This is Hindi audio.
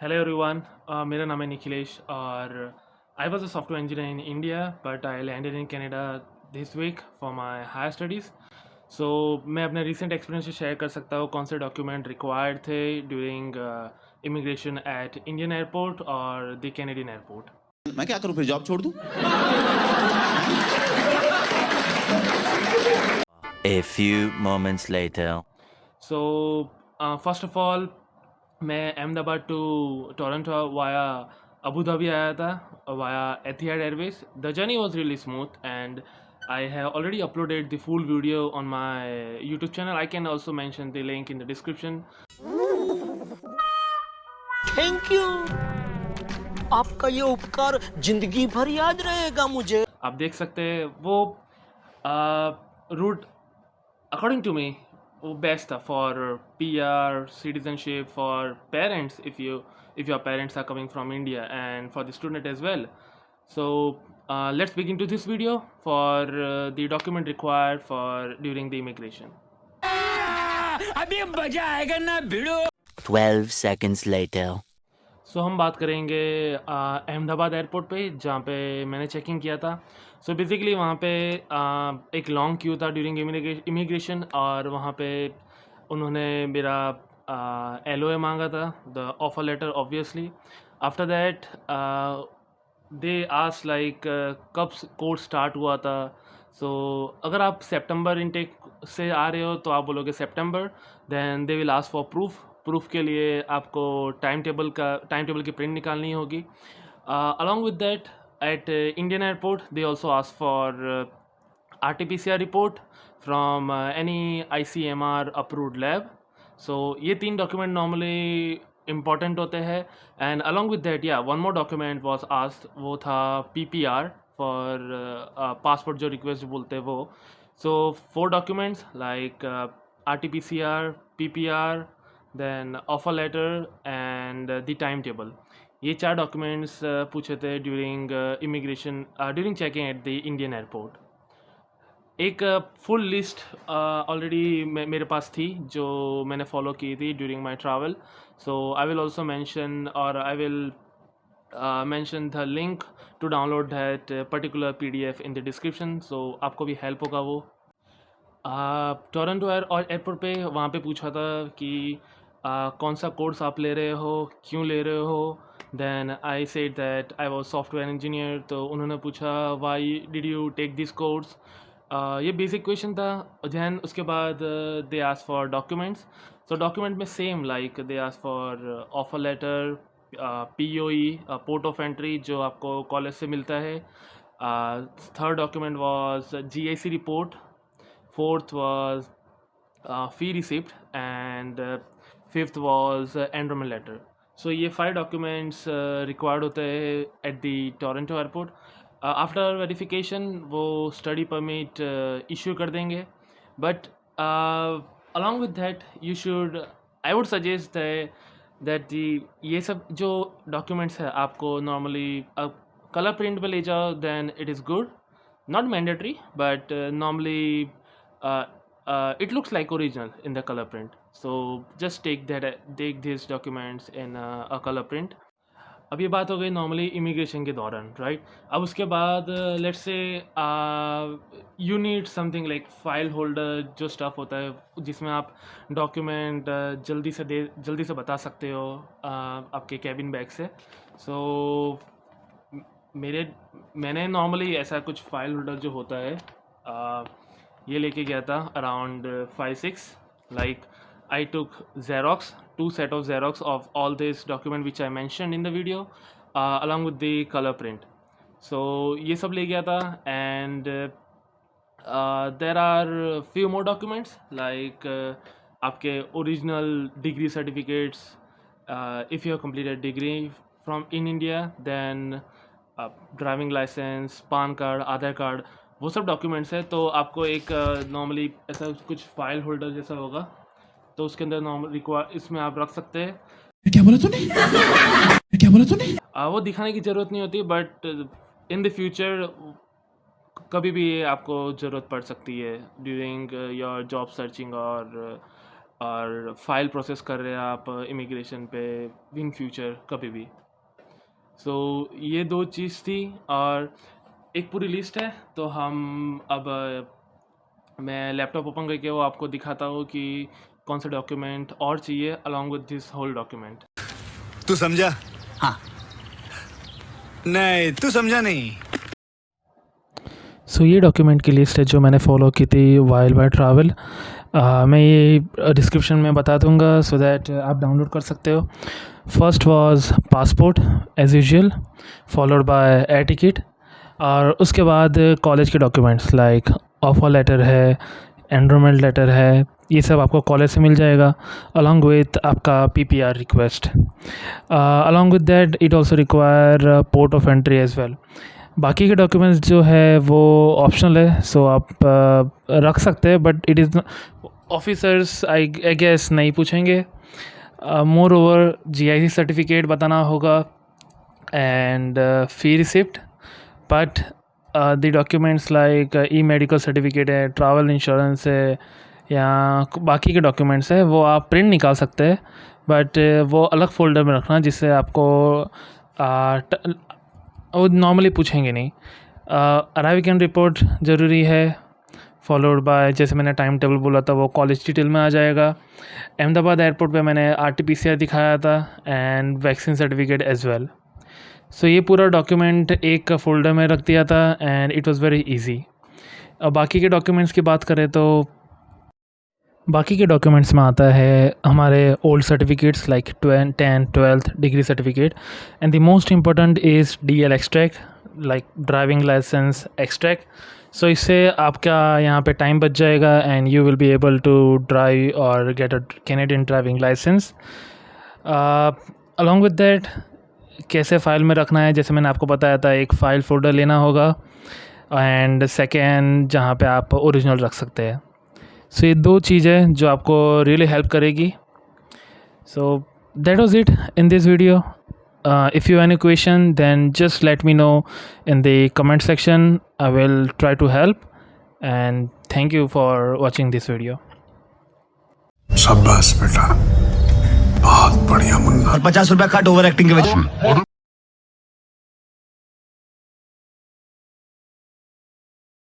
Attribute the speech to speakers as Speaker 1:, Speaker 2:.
Speaker 1: Hello everyone. मेरा नाम है निखिलेश और I was a software engineer in India but I landed in Canada this week for my higher studies. सो मैं अपने रिसेंट एक्सपीरियंस से शेयर कर सकता हूँ कौन से डॉक्यूमेंट रिक्वायर्ड थे during immigration at Indian airport और द कैनेडियन एयरपोर्ट।
Speaker 2: मैं क्या करूं फिर जॉब छोड़ दूं?
Speaker 3: A few moments later.
Speaker 1: So first of all मैं Ahmedabad to Toronto via Abu Dhabi आया था via Etihad Airways. The journey was really smooth and I have already uploaded the full video on my YouTube channel. I can also mention the link in the description.
Speaker 4: Thank you. आपका ये उपकार जिंदगी भर याद रहेगा मुझे।
Speaker 1: आप देख सकते हैं वो रूट अकॉर्डिंग टू मी वो बेस्ट था for PR citizenship for parents if your parents are coming from India and for the student as well. So let's begin to this video for the document required for during the immigration.
Speaker 4: अभी मजा आएगा ना भिड़ो।
Speaker 3: 12 seconds later.
Speaker 1: सो हम बात करेंगे अहमदाबाद एयरपोर्ट पे जहाँ पे मैंने चेकिंग किया था। सो बेसिकली वहाँ पे एक लॉन्ग क्यू था ड्यूरिंग इमिग्रेशन और वहाँ पे उन्होंने मेरा LOA मांगा था, the offer letter obviously. After that they ask like कब कोर्स स्टार्ट हुआ था। सो अगर आप सितंबर इनटेक से आ रहे हो तो आप बोलोगे सितंबर, then they will ask for proof के लिए आपको टाइम टेबल की प्रिंट निकालनी होगी। Along with that at Indian airport they also ask for RT-PCR report from any ICMR approved lab. So ये 3 डॉक्यूमेंट नॉर्मली इम्पॉर्टेंट होते हैं and along with that one more document was asked, वो था PPR फॉर पासपोर्ट जो रिक्वेस्ट बोलते हैं वो। So 4 documents like RT-PCR, PPR, then offer letter and the time table. ये 4 डॉक्यूमेंट्स पूछे थे during immigration during checking at the Indian airport. एक फुल लिस्ट ऑलरेडी मेरे पास थी जो मैंने फॉलो की थी during my travel. So I will also mention और I will mention the link to download that particular PDF in the description, so आपको भी हेल्प होगा वो। टोरंटो एयरपोर्ट पे वहाँ पे पूछा था कि कौन सा कोर्स आप ले रहे हो, क्यों ले रहे हो। Then I said that I was software engineer, तो उन्होंने पूछा why did you take this course. ये बेसिक क्वेश्चन था। दैन उसके बाद they ask for documents. So document में same like they ask for offer letter, POE port of entry जो आपको कॉलेज से मिलता है। Third document was GIC report, fourth was fee receipt, and fifth was enrollment letter. So ये 5 documents required होते हैं at the Toronto airport. After verification वो study permit issue कर देंगे, but along with that you should, I would suggest that ये सब जो documents है आपको normally color print पे ले जाओ, then it is good. Not mandatory, but normally it looks like original in the color print. So just take these documents in a color print. अब ये बात हो गई नॉर्मली इमिग्रेशन के दौरान, राइट। अब उसके बाद let's say you need something like file holder, जो स्टफ़ होता है जिसमें आप डॉक्यूमेंट जल्दी से बता सकते हो आपके कैबिन बैग से। सो मैंने नॉर्मली ऐसा कुछ फाइल होल्डर जो होता है ये लेके गया था around 5-6। Like I took Xerox, 2 set of Xerox of all this document which I mentioned in the video along with the color print. So ये सब ले गया था and there are few more documents like आपके original degree certificates, if you have completed degree from in India, then driving licence, PAN card, Aadhaar card, वो सब डॉक्यूमेंट्स है। तो आपको एक नॉर्मली ऐसा कुछ फाइल होल्डर जैसा होगा, तो उसके अंदर नॉर्मल इसमें आप रख सकते हैं।
Speaker 2: क्या बोला तूने?
Speaker 1: वो दिखाने की ज़रूरत नहीं होती, बट इन द फ्यूचर कभी भी आपको ज़रूरत पड़ सकती है ड्यूरिंग योर जॉब सर्चिंग और और फाइल प्रोसेस कर रहे हैं आप इमिग्रेशन पे इन फ्यूचर कभी भी। सो ये 2 चीज़ थी और एक पूरी लिस्ट है। तो हम अब मैं लैपटॉप ओपन करके वो आपको दिखाता हूँ कि कौन सा डॉक्यूमेंट और चाहिए along with this whole document.
Speaker 5: तू समझा? हाँ। नहीं, तू समझा नहीं।
Speaker 1: सो ये डॉक्यूमेंट की लिस्ट है जो मैंने फॉलो की थी वाइल बाय ट्रैवल। मैं ये डिस्क्रिप्शन में बता दूंगा सो दैट आप डाउनलोड कर सकते हो। First was passport as usual, followed by air ticket, और उसके बाद कॉलेज के डॉक्यूमेंट्स लाइक ऑफर लेटर है, एनरोलमेंट लेटर है, ये सब आपको कॉलेज से मिल जाएगा अलॉन्ग विथ आपका PPR request. Along with that it also require port of entry as well. बाकी के डॉक्यूमेंट्स जो है वो ऑप्शनल है, सो आप रख सकते हैं, but it is officers I guess नहीं पूछेंगे। मोर ओवर GIC सर्टिफिकेट बताना होगा and fee receipt, but the documents like e medical certificate है, ट्रैवल इंश्योरेंस है, या बाकी के डॉक्यूमेंट्स है वो आप प्रिंट निकाल सकते हैं, बट वो अलग फ़ोल्डर में रखना जिससे आपको वो नॉर्मली पूछेंगे नहीं। अराइविंग रिपोर्ट ज़रूरी है, फॉलोड बाय जैसे मैंने टाइम टेबल बोला था वो कॉलेज डिटेल में आ जाएगा। अहमदाबाद एयरपोर्ट पे मैंने RT-PCR दिखाया था and vaccine certificate as well. So ये पूरा डॉक्यूमेंट एक फ़ोल्डर में रख दिया था and it was very easy. अब बाकी के डॉक्यूमेंट्स की बात करें तो बाकी के डॉक्यूमेंट्स में आता है हमारे old certificates like 10th 12th degree certificate, and the most important is DL extract like driving licence extract. So इससे आपका यहाँ पे टाइम बच जाएगा and you will be able to drive और get a Canadian driving licence. Along with that कैसे फ़ाइल में रखना है, जैसे मैंने आपको बताया था, एक फ़ाइल फोल्डर लेना होगा एंड सेकेंड जहाँ पे आप ओरिजिनल रख सकते हैं। सो ये 2 चीज़ें जो आपको रियली हेल्प करेगी। So that was it in this video. If you have any question then just let me know in the comment section, I will try to help, and thank you for watching this video.
Speaker 5: शाबाश बेटा, बहुत बढ़िया मुन्ना।
Speaker 4: 50 रुपया कट ओवर एक्टिंग के वजह